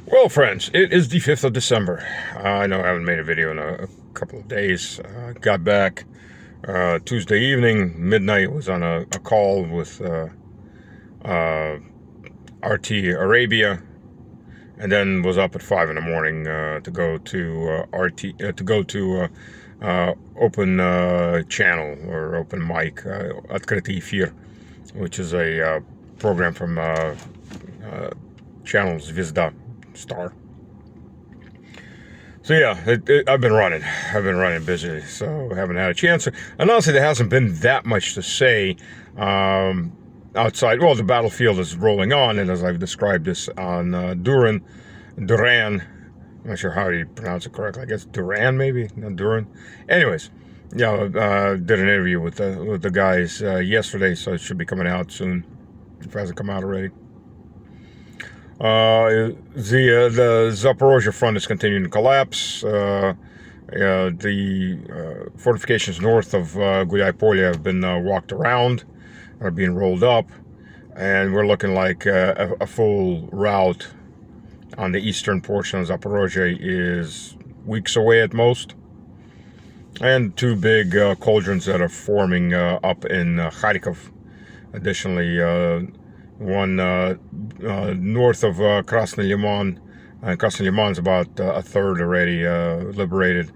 Well, friends, it is the 5th of December. I know I haven't made a video in a couple of days. Got back Tuesday evening, midnight, was on a call with RT Arabia, and then was up at 5 in the morning to go to open channel or open mic, Открытый эфир, which is a program from channel Zvezda, Star. So yeah, I've been running busy, so haven't had a chance. And honestly, there hasn't been that much to say outside. Well, the battlefield is rolling on, and as I've described this on Duran, I'm not sure how you pronounce it correctly. I guess Duran, maybe, not Duran. Anyways, yeah, did an interview with the guys yesterday, so it should be coming out soon, if it hasn't come out already. The Zaporozhye front is continuing to collapse. The fortifications north of Gulyai-Polye have been walked around, are being rolled up, and we're looking like a full rout on the eastern portion of Zaporozhye is weeks away at most. And two big cauldrons that are forming up in Kharkov. Additionally, one north of Krasny Liman. Krasny Liman's about a third already liberated.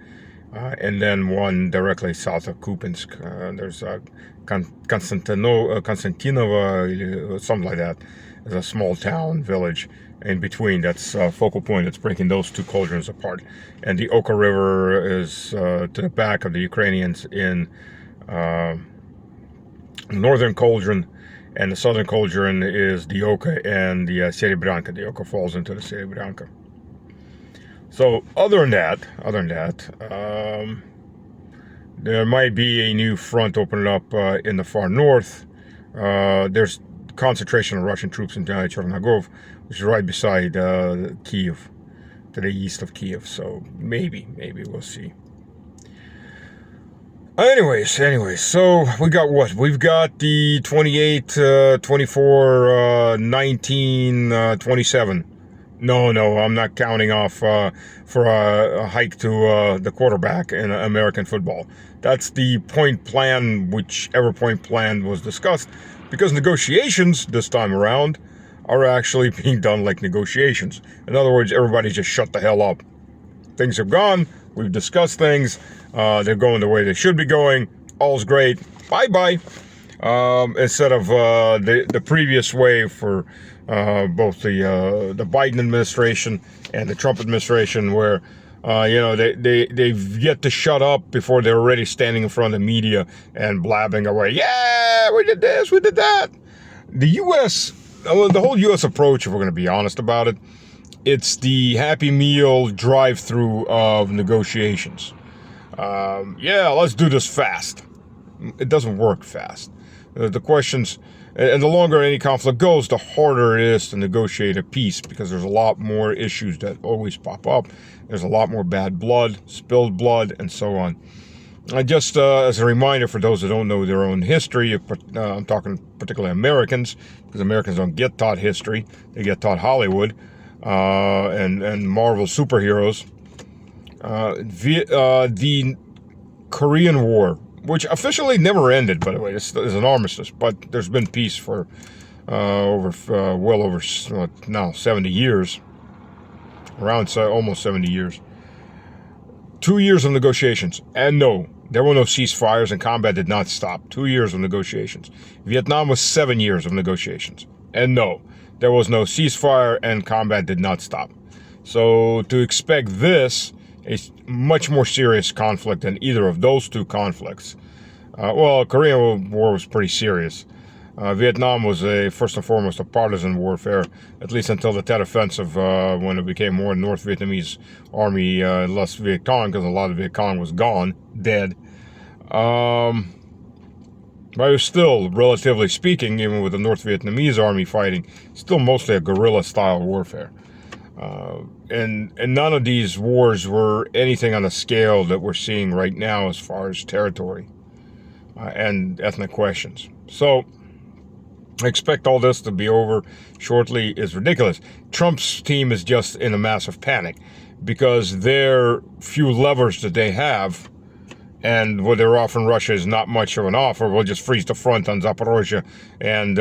And then one directly south of Kupiansk. There's Konstantinova, something like that. There's a small town, village in between. That's a focal point that's breaking those two cauldrons apart. And the Oka River is to the back of the Ukrainians in northern cauldron. And the southern cauldron is the Oka and the Serebranka. The Oka falls into the Serebranka. So other than that, there might be a new front opening up in the far north. There's concentration of Russian troops in Chernigov, which is right beside Kiev, to the east of Kiev. So maybe we'll see. Anyways, so we got what? We've got the 28, 24, 19, 27. No, I'm not counting off for a hike to the quarterback in American football. That's the point plan, whichever point plan was discussed, because negotiations this time around are actually being done like negotiations. In other words, everybody just shut the hell up. Things are gone. We've discussed things. They're going the way they should be going. All's great. Bye-bye. Instead of the previous way for both the Biden administration and the Trump administration, where they've yet to shut up before they're already standing in front of the media and blabbing away. Yeah, we did this, we did that. The U.S., the whole U.S. approach, if we're going to be honest about it, it's the Happy Meal drive-through of negotiations. Yeah, let's do this fast. It doesn't work fast. The questions, and the longer any conflict goes, the harder it is to negotiate a peace, because there's a lot more issues that always pop up. There's a lot more bad blood, spilled blood, and so on. Just as a reminder for those that don't know their own history, I'm talking particularly Americans, because Americans don't get taught history. They get taught Hollywood and Marvel superheroes. The Korean War, which officially never ended, by the way, this is an armistice, but there's been peace for well over now 70 years, around almost 70 years. 2 years of negotiations, and no, there were no ceasefires, and combat did not stop. 2 years of negotiations. Vietnam was 7 years of negotiations, and no, there was no ceasefire, and combat did not stop. So to expect this, a much more serious conflict than either of those two conflicts. Well, Korean War was pretty serious. Vietnam was first and foremost a partisan warfare, at least until the Tet Offensive, when it became more North Vietnamese army, less Viet Cong, because a lot of Viet Cong was gone, dead. But it was still, relatively speaking, even with the North Vietnamese army fighting, still mostly a guerrilla-style warfare. And none of these wars were anything on the scale that we're seeing right now as far as territory and ethnic questions. So I expect all this to be over shortly is ridiculous. Trump's team is just in a massive panic because their few levers that they have and what they're offering Russia is not much of an offer. We'll just freeze the front on Zaporozhye and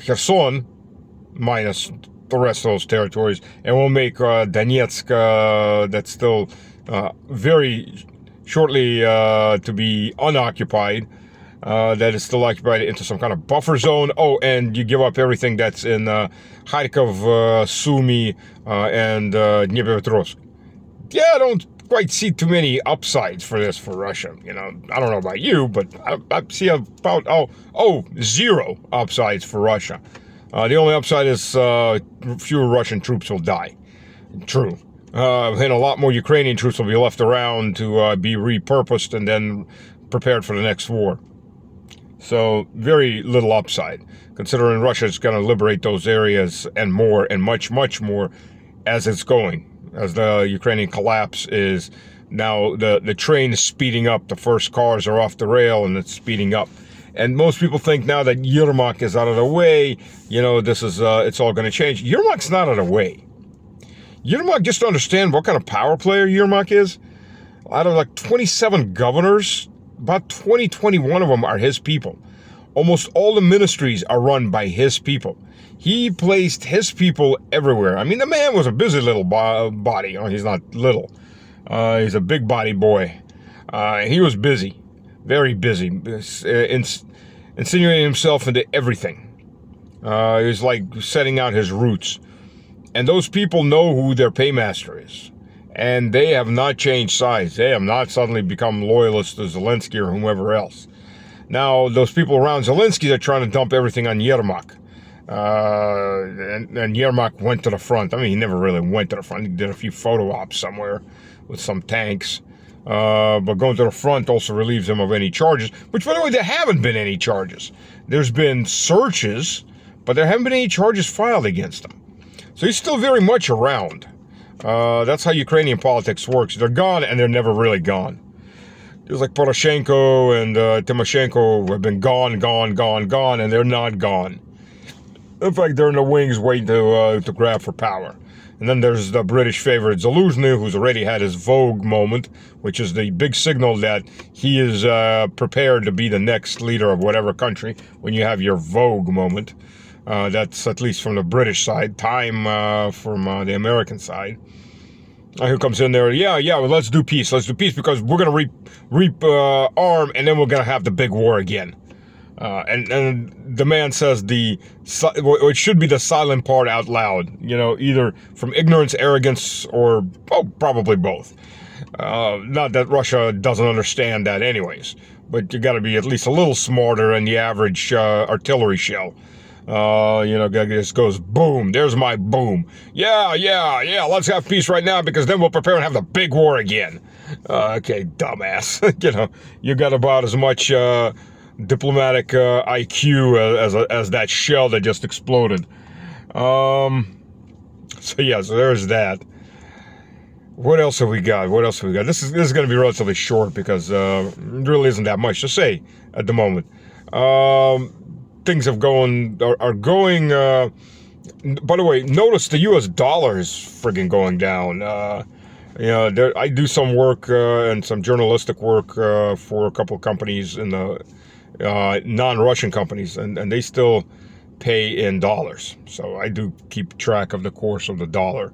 Kherson, minus the rest of those territories, and we'll make Donetsk, that's still very shortly to be unoccupied, that is still occupied, into some kind of buffer zone. Oh, and you give up everything that's in Kharkov, Sumy, and Dnipropetrovsk. Yeah, I don't quite see too many upsides for this for Russia. You know, I don't know about you, but I see about, zero upsides for Russia. The only upside is fewer Russian troops will die. True. And a lot more Ukrainian troops will be left around to be repurposed and then prepared for the next war. So very little upside, considering Russia is going to liberate those areas and more, and much, much more as it's going. As the Ukrainian collapse is now, the train is speeding up. The first cars are off the rail and it's speeding up. And most people think now that Yermak is out of the way, you know, this is it's all going to change. Yermak's not out of the way. Yermak, just to understand what kind of power player Yermak is, out of like 27 governors, about 21 of them are his people. Almost all the ministries are run by his people. He placed his people everywhere. I mean, the man was a busy little body. You know, he's not little. He's a big body boy. He was busy, very busy, insinuating himself into everything. He was like setting out his roots. And those people know who their paymaster is. And they have not changed sides. They have not suddenly become loyalists to Zelensky or whomever else. Now, those people around Zelensky are trying to dump everything on Yermak. And Yermak went to the front. I mean, he never really went to the front. He did a few photo ops somewhere with some tanks. But going to the front also relieves him of any charges. Which, by the way, there haven't been any charges. There's been searches, but there haven't been any charges filed against him. So he's still very much around. That's how Ukrainian politics works. They're gone, and they're never really gone. It's like Poroshenko and Timoshenko have been gone, and they're not gone. In fact, they're in the wings waiting to grab for power. And then there's the British favorite Zaluzhny, who's already had his Vogue moment, which is the big signal that he is prepared to be the next leader of whatever country when you have your Vogue moment. That's at least from the British side. Time from the American side. Who comes in there? Yeah, well, let's do peace. Let's do peace because we're going to reap arm, and then we're going to have the big war again. And the man says it should be the silent part out loud. You know, either from ignorance, arrogance, or probably both. Not that Russia doesn't understand that, anyways. But you got to be at least a little smarter than the average artillery shell. You know, just goes boom. There's my boom. Yeah. Let's have peace right now because then we'll prepare and have the big war again. Okay, dumbass. You know, you got about as much diplomatic IQ as that shell that just exploded. So there's that. What else have we got? This is going to be relatively short because there really isn't that much to say at the moment. Things are going. By the way, notice the U.S. dollar is friggin' going down. You know, I do some work and some journalistic work for a couple of companies in the non-Russian companies, and they still pay in dollars. So I do keep track of the course of the dollar.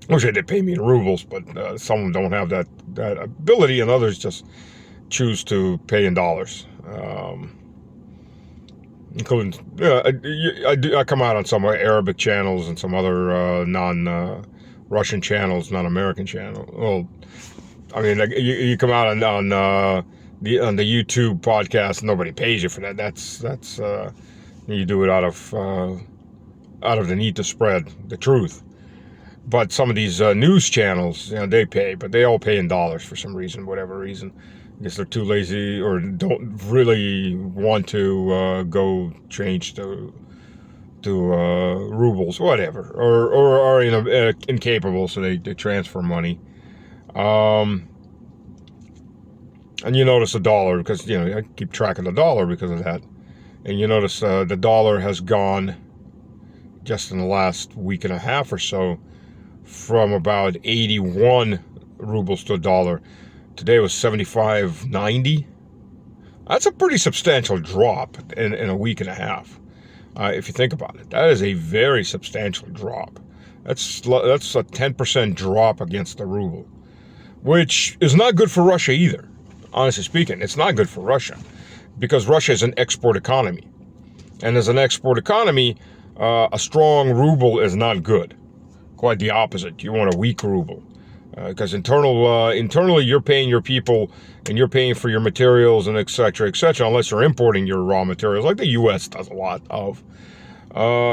Wish they did pay me in rubles, but some of them don't have that ability, and others just choose to pay in dollars. Including, I come out on some Arabic channels and some other non-Russian channels, non-American channels. Well, I mean, you come out on the YouTube podcast. Nobody pays you for that. That's you do it out of the need to spread the truth. But some of these news channels, you know, they pay, but they all pay in dollars for some reason, whatever reason. I guess they're too lazy or don't really want to go change to rubles, whatever, or are incapable, so they transfer money. And you notice the dollar, because, I keep track of the dollar because of that. And you notice the dollar has gone, just in the last week and a half or so, from about 81 rubles to a dollar. Today was 75.90. That's a pretty substantial drop in a week and a half. If you think about it, that is a very substantial drop. That's a 10% drop against the ruble, which is not good for Russia either. Honestly speaking, it's not good for Russia, because Russia is an export economy. And as an export economy, a strong ruble is not good. Quite the opposite. You want a weak ruble. Because internally you're paying your people, and you're paying for your materials and et cetera, unless you're importing your raw materials, like the U.S. does a lot of.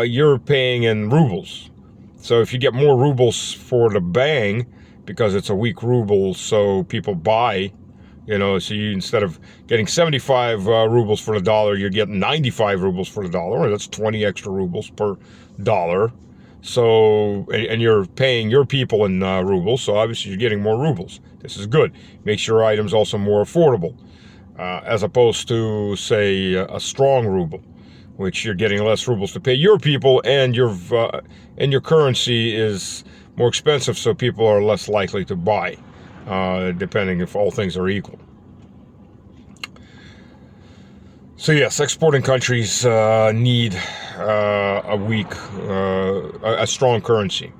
You're paying in rubles. So if you get more rubles for the bang, because it's a weak ruble, so people buy, so you, instead of getting 75 rubles for the dollar, you're getting 95 rubles for the dollar. That's 20 extra rubles per dollar. So, and you're paying your people in rubles, so obviously you're getting more rubles. This is good. Makes your items also more affordable, as opposed to, say, a strong ruble, which you're getting less rubles to pay your people, and your currency is more expensive, so people are less likely to buy, depending if all things are equal. So yes, exporting countries need a strong currency.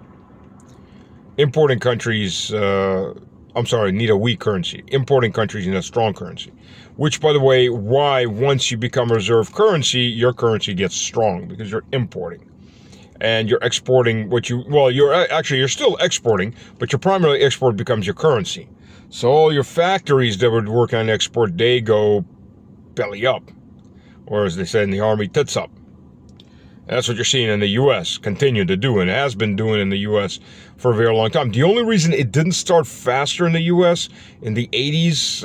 Importing countries, need a weak currency. Importing countries need a strong currency. Which, by the way, why once you become a reserve currency, your currency gets strong, because you're importing. And you're exporting you're still exporting, but your primary export becomes your currency. So all your factories that would work on export, they go belly up. Or as they say in the Army, tits up. And that's what you're seeing in the U.S. continue to do, and has been doing in the U.S. for a very long time. The only reason it didn't start faster in the U.S. in the 80s,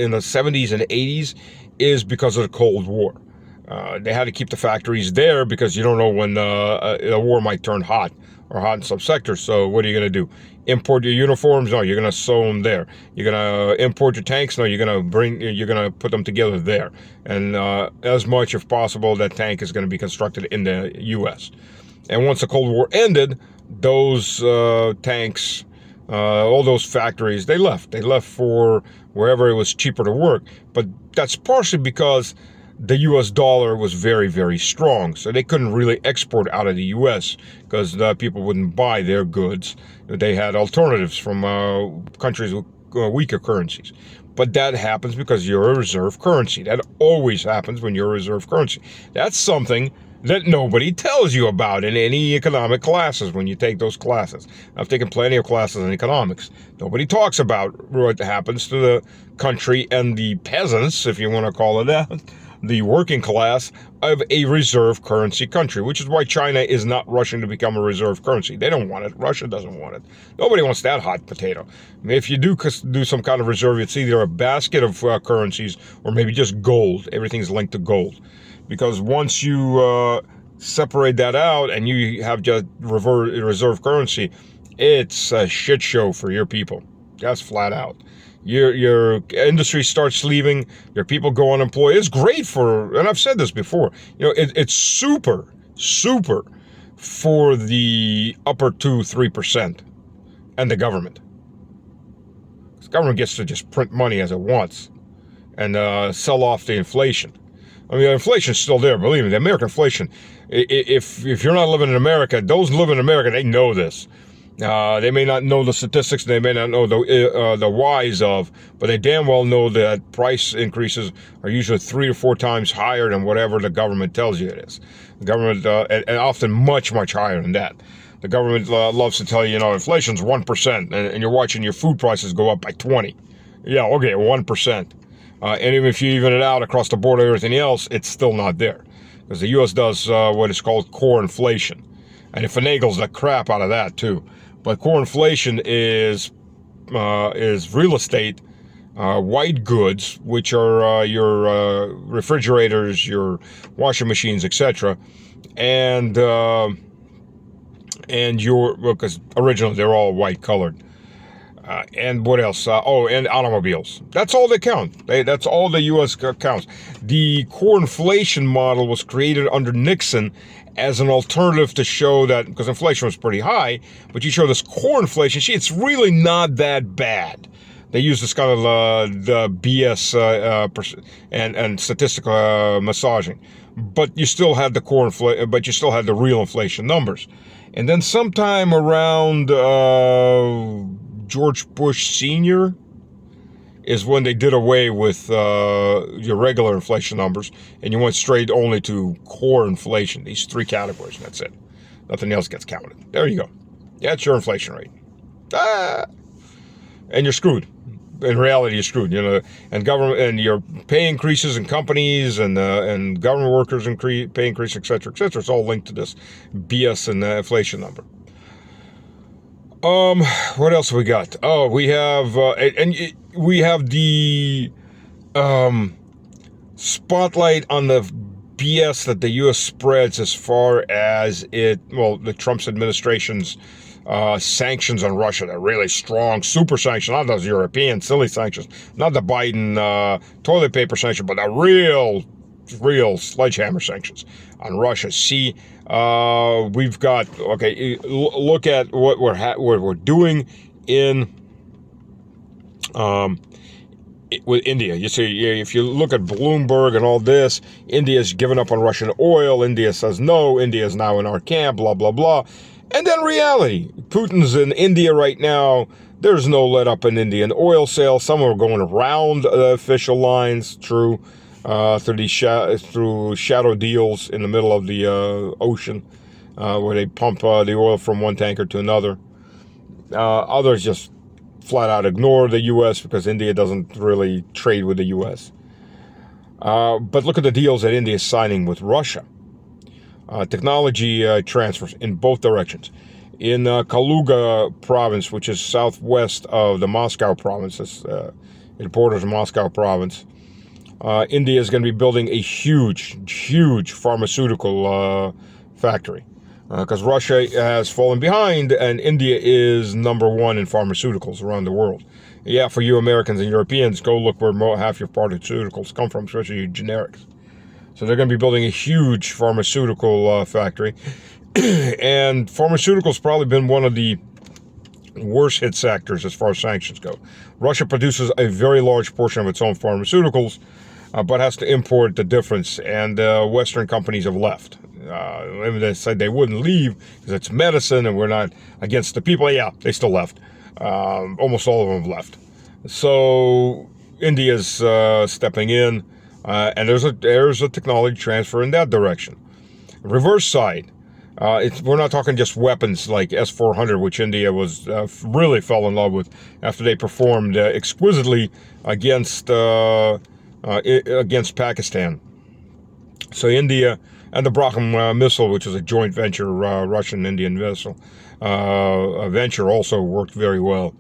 in the 70s and 80s, is because of the Cold War. They had to keep the factories there, because you don't know when a war might turn hot, or hot in some sectors. So what are you going to do? Import your uniforms? No, you're going to sew them there. You're going to import your tanks? No, you're going to put them together there. And as much as possible, that tank is going to be constructed in the U.S. And once the Cold War ended, those tanks, all those factories, they left. They left for wherever it was cheaper to work. But that's partially because the U.S. dollar was very, very strong. So they couldn't really export out of the U.S. because people wouldn't buy their goods. They had alternatives from countries with weaker currencies. But that happens because you're a reserve currency. That always happens when you're a reserve currency. That's something that nobody tells you about in any economic classes when you take those classes. I've taken plenty of classes in economics. Nobody talks about what happens to the country and the peasants, if you want to call it that, the working class of a reserve currency country, which is why China is not rushing to become a reserve currency. They don't want it. Russia doesn't want it. Nobody wants that hot potato. I mean, if you do some kind of reserve, it's either a basket of currencies or maybe just gold. Everything's linked to gold. Because once you separate that out and you have just reserve currency, it's a shit show for your people. That's flat out. Your industry starts leaving, your people go unemployed. It's great for, and I've said this before, it's super for the upper 2-3% and the government. The government gets to just print money as it wants and sell off the inflation. I mean, inflation's still there, believe me. The American inflation, if you're not living in America, those who live in America, they know this. They may not know the statistics, they may not know the whys of, but they damn well know that price increases are usually 3 or 4 times higher than whatever the government tells you it is. The government, and often much higher than that. The government loves to tell you, inflation's 1%, and you're watching your food prices go up by 20. Yeah, okay, 1%. And even if you even it out across the board of everything else, it's still not there. Because the U.S. does what is called core inflation. And it finagles the crap out of that, too. But core inflation is real estate, white goods, which are your refrigerators, your washing machines, etc. And because originally they're all white colored. And what else? And automobiles. That's all they count. That's all the U.S. counts. The core inflation model was created under Nixon as an alternative to show that, because inflation was pretty high, but you show this core inflation, it's really not that bad. They use this kind of the BS and statistical massaging, but you still had the core but you still had the real inflation numbers. And then sometime around George Bush Sr. is when they did away with your regular inflation numbers, and you went straight only to core inflation. These three categories, and that's it. Nothing else gets counted. There you go. That's your inflation rate. And you're screwed. In reality, you're screwed. And government and your pay increases in companies and government workers pay increase, etc., etc. It's all linked to this BS and inflation number. What else have we got? Oh, we have we have the spotlight on the BS that the U.S. spreads as far as the Trump's administration's sanctions on Russia. They're really strong, super sanctions, not those European silly sanctions, not the Biden toilet paper sanction, but the real sledgehammer sanctions on Russia. See, we've got, look at what we're doing in with India. You see, if you look at Bloomberg and all this, India's given up on Russian oil. India says no. India is now in our camp, blah, blah, blah. And then reality. Putin's in India right now. There's no let up in Indian oil sales. Some are going around official lines, true, through shadow deals in the middle of the ocean, where they pump the oil from one tanker to another. Others just flat out ignore the U.S. because India doesn't really trade with the U.S. But look at the deals that India is signing with Russia. Technology transfers in both directions. In Kaluga province, which is southwest of the Moscow province, it borders Moscow province, India is going to be building a huge pharmaceutical factory. Because Russia has fallen behind and India is number one in pharmaceuticals around the world. Yeah, for you Americans and Europeans, go look where half your pharmaceuticals come from, especially generics. So they're going to be building a huge pharmaceutical factory. And pharmaceuticals probably been one of the worst hit sectors as far as sanctions go. Russia produces a very large portion of its own pharmaceuticals, but has to import the difference. And Western companies have left. They said they wouldn't leave because it's medicine and we're not against the people. Yeah, they still left. Almost all of them have left. So India's stepping in. And there's a technology transfer in that direction. Reverse side, we're not talking just weapons like S-400, which India was really fell in love with after they performed exquisitely against Pakistan. So India and the Braham missile, which is a joint venture, Russian-Indian missile venture, also worked very well.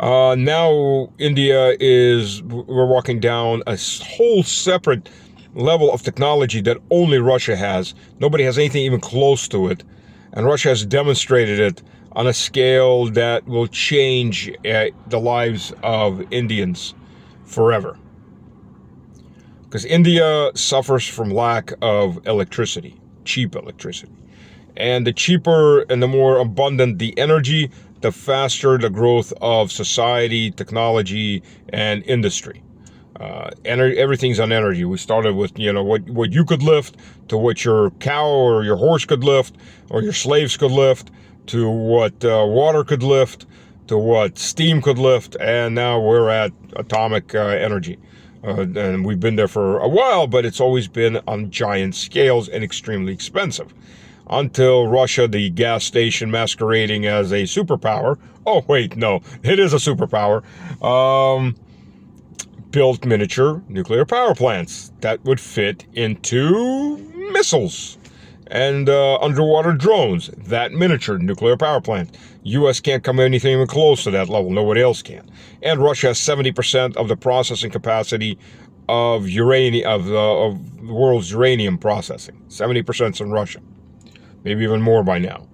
Now India we're walking down a whole separate level of technology that only Russia has. Nobody has anything even close to it. And Russia has demonstrated it on a scale that will change the lives of Indians forever. Because India suffers from lack of electricity, cheap electricity. And the cheaper and the more abundant the energy, the faster the growth of society, technology, and industry. Everything's on energy. We started with, what you could lift, to what your cow or your horse could lift, or your slaves could lift, to what water could lift, to what steam could lift, and now we're at atomic energy. And we've been there for a while, but it's always been on giant scales and extremely expensive. Until Russia, the gas station masquerading as a superpower. Oh, wait, no, it is a superpower. Built miniature nuclear power plants that would fit into missiles and underwater drones. That miniature nuclear power plant. U.S. can't come anything even close to that level. Nobody else can. And Russia has 70% of the processing capacity of uranium, of the world's uranium processing. 70% is in Russia. Maybe even more by now.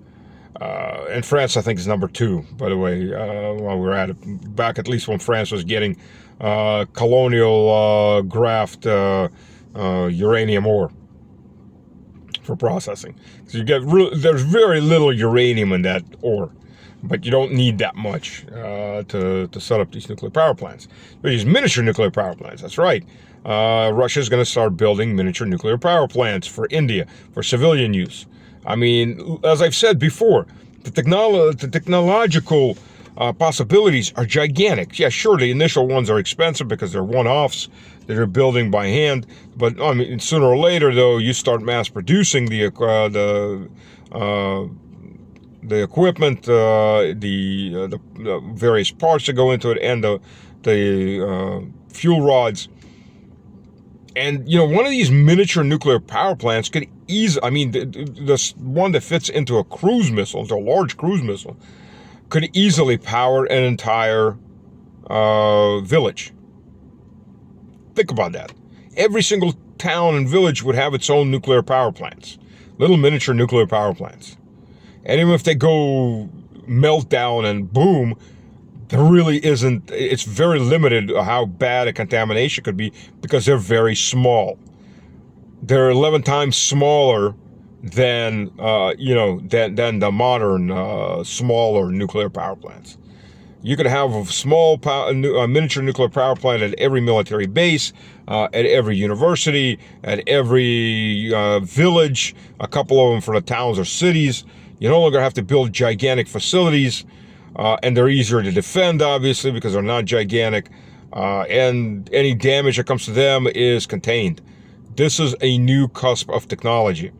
And France, I think, is number 2, by the way, while we're at it. Back at least when France was getting colonial graft uranium ore for processing. So you get there's very little uranium in that ore, but you don't need that much to set up these nuclear power plants. But these miniature nuclear power plants, that's right. Russia's going to start building miniature nuclear power plants for India, for civilian use. I mean, as I've said before, the technological possibilities are gigantic. Yeah, sure, the initial ones are expensive because they're one-offs that are building by hand. But I mean, sooner or later, though, you start mass producing the equipment, the various parts that go into it, and the fuel rods. And, you know, one of these miniature nuclear power plants could easily, I mean, the one that fits into a cruise missile, into a large cruise missile, could easily power an entire village. Think about that. Every single town and village would have its own nuclear power plants, little miniature nuclear power plants. And even if they go melt down and boom, there really isn't, it's very limited how bad a contamination could be because they're very small. They're 11 times smaller than, than the modern, smaller nuclear power plants. You could have a small miniature nuclear power plant at every military base, at every university, at every village, a couple of them for the towns or cities. You no longer have to build gigantic facilities. And they're easier to defend, obviously, because they're not gigantic. And any damage that comes to them is contained. This is a new cusp of technology.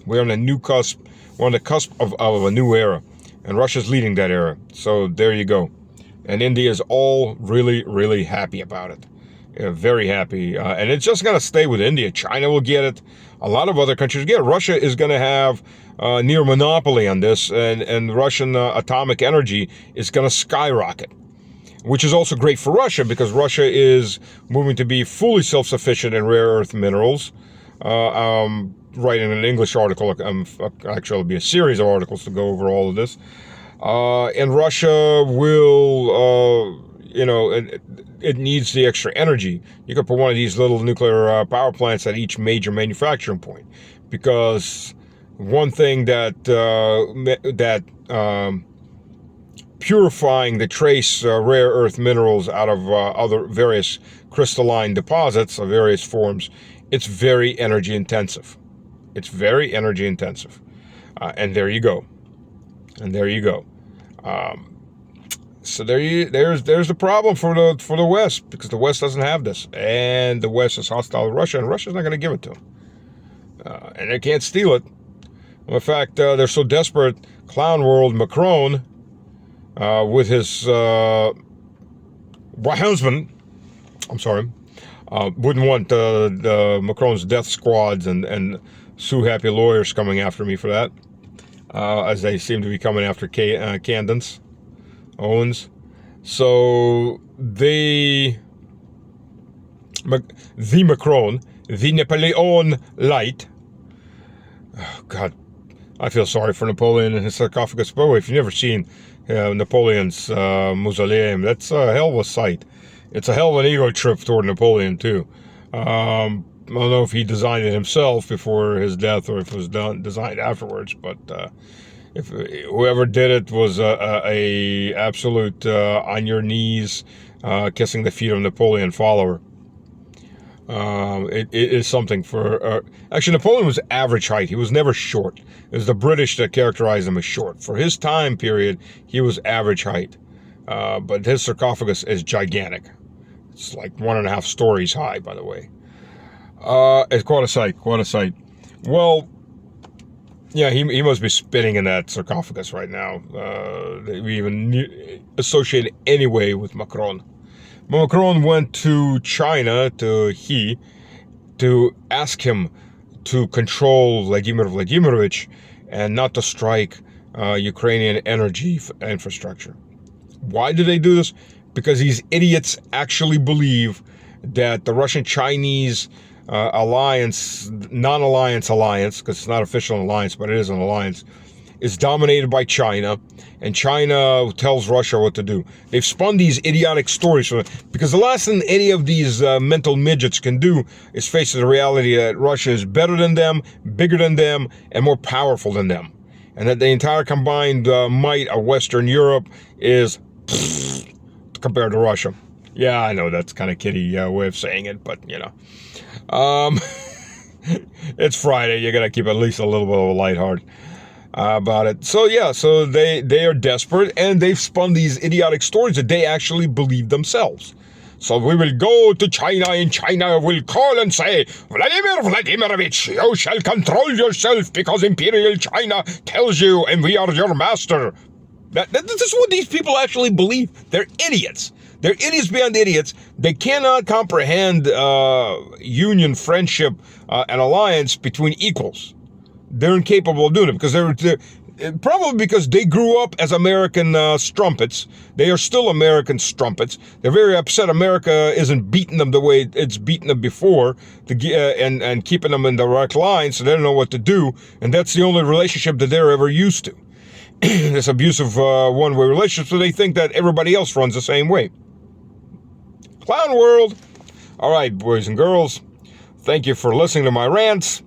We're on a new cusp. We're on the cusp of a new era. And Russia's leading that era. So there you go. And India is all really, really happy about it. Yeah, very happy. And it's just going to stay with India. China will get it. A lot of other countries get it. Russia is going to have near monopoly on this, and Russian atomic energy is going to skyrocket, which is also great for Russia because Russia is moving to be fully self-sufficient in rare earth minerals. Writing an English article, actually it'll be a series of articles to go over all of this. And Russia will, it needs the extra energy. You could put one of these little nuclear power plants at each major manufacturing point, because one thing that purifying the trace rare earth minerals out of other various crystalline deposits of various forms, it's very energy intensive. It's very energy intensive, and there you go. And there you go. So there's the problem for the West, because the West doesn't have this, and the West is hostile to Russia, and Russia's not going to give it to them, and they can't steal it. In fact, they're so desperate. Clown World Macron, with his husband, wouldn't want the Macron's death squads and sue happy lawyers coming after me for that. As they seem to be coming after Candace Owens. So the Macron, the Napoleon Light. Oh, God, I feel sorry for Napoleon and his sarcophagus. But if you've never seen Napoleon's mausoleum, that's a hell of a sight. It's a hell of an ego trip toward Napoleon, too. I don't know if he designed it himself before his death or if it was designed afterwards, but if whoever did it was a absolute on your knees kissing the feet of Napoleon follower. It is something for actually, Napoleon was average height. He was never short. It was the British that characterized him as short. For his time period, he was average height, but his sarcophagus is gigantic. It's like 1.5 stories high, by the way. It's quite a sight, Well, yeah, he must be spitting in that sarcophagus right now. We even associate it anyway with Macron. Macron went to China, to ask him to control Vladimir Vladimirovich and not to strike Ukrainian energy infrastructure. Why do they do this? Because these idiots actually believe that the Russian-Chinese alliance, non-alliance alliance, because it's not official alliance, but it is an alliance, is dominated by China, and China tells Russia what to do. They've spun these idiotic stories because the last thing any of these mental midgets can do is face the reality that Russia is better than them, bigger than them, and more powerful than them. And that the entire combined might of Western Europe is compared to Russia. Yeah, I know that's kind of kiddie way of saying it, but you know. It's Friday. You got to keep at least a little bit of a light heart about it. So yeah, so they are desperate, and they've spun these idiotic stories that they actually believe themselves. So we will go to China, and China will call and say, Vladimir Vladimirovich, you shall control yourself because Imperial China tells you, and we are your master. This is what these people actually believe. They're idiots. They're idiots beyond idiots. They cannot comprehend union, friendship, and alliance between equals. They're incapable of doing it because they're probably because they grew up as American strumpets. They are still American strumpets. They're very upset America isn't beating them the way it's beaten them before, and keeping them in the right line, so they don't know what to do. And that's the only relationship that they're ever used to. This abusive one-way relationship, so they think that everybody else runs the same way. Clown world. All right, boys and girls, thank you for listening to my rants.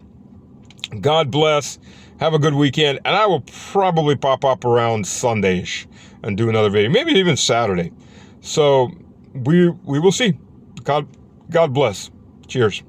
God bless. Have a good weekend, and I will probably pop up around Sunday-ish and do another video, maybe even Saturday. So we will see. God bless. Cheers.